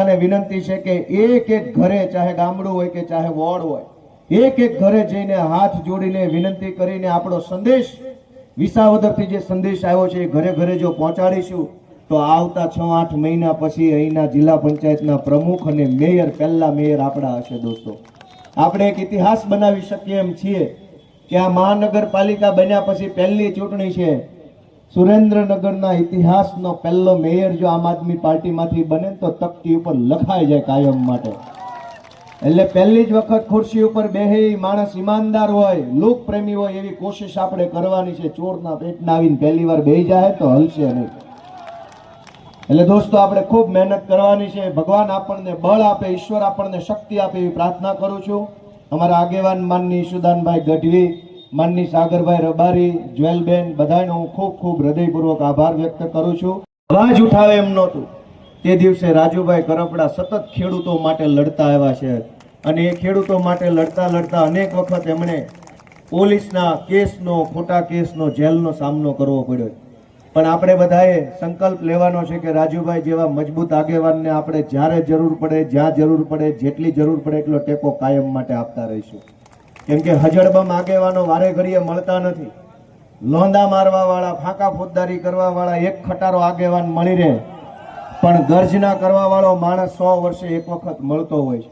બધાને વિનંતી છે કે એક એક ઘરે, ચાહે ગામડું હોય કે ચાહે વોર્ડ હોય, એક એક ઘરે જઈને હાથ જોડીને વિનંતી કરીને આપણો સંદેશ, વિસાવદરથી જે સંદેશ આવ્યો છે એ ઘરે ઘરે જો પહોંચાડીશું તો આવતા 6-8 મહિના પછી અહીંના જિલ્લા પંચાયતના પ્રમુખ અને મેયર, પહેલા મેયર આપણા હશે. દોસ્તો, આપણે એક ઇતિહાસ બનાવી શકીએ એમ છીએ કે આ મહાનગરપાલિકા બન્યા પછી પહેલી ચૂંટણી છે. સુરેન્દ્રનગરના ઇતિહાસનો પહેલો મેયર જો આમ આદમી પાર્ટીમાંથી બને તો તકતી ઉપર લખાઈ જાય કાયમ માટે. એટલે પહેલી જ વખત ખુરશી ઉપર બેહે માણસ ઈમાનદાર હોય, લોકપ્રેમી હોય એવી કોશિશ આપણે કરવાની છે. ચોરના પેટના આવીને પહેલી વાર બેહી જાય તો હલશે નહીં. એટલે દોસ્તો, આપણે ખૂબ મહેનત કરવાની છે. ભગવાન આપણને બળ આપે, ઈશ્વર આપણને શક્તિ આપે એવી પ્રાર્થના કરું છું. અમારા આગેવાન માનની ઈશુદાનભાઈ ગઢવી, માનની સાગરભાઈ રબારી, જ્વેલબેન, બધાનો હું ખૂબ ખૂબ હૃદયપૂર્વક આભાર વ્યક્ત કરું છું. અવાજ ઉઠાવે એમ નહોતું તે દિવસે રાજુભાઈ કરપડા સતત ખેડૂતો માટે લડતા આવ્યા છે અને એ ખેડૂતો માટે લડતા લડતા અનેક વખત એમણે પોલીસના કેસનો, ખોટા કેસનો, જેલનો સામનો કરવો પડ્યો. પણ આપણે બધાએ સંકલ્પ લેવાનો છે કે રાજુભાઈ જેવા મજબૂત આગેવાનને આપણે જ્યારે જરૂર પડે, જ્યાં જરૂર પડે, જેટલી જરૂર પડે એટલો ટેકો કાયમ માટે આપતા રહીશું. કેમ કે હજળબમ આગેવાનો વારે ઘડીએ મળતા નથી. લોંદા મારવા વાળા, ફાંકા ફોજદારી કરવા વાળા એક ખટારો આગેવાન મળી રહે, પણ ગર્જના કરવા વાળો માણસ 100 વર્ષે એક વખત મળતો હોય છે.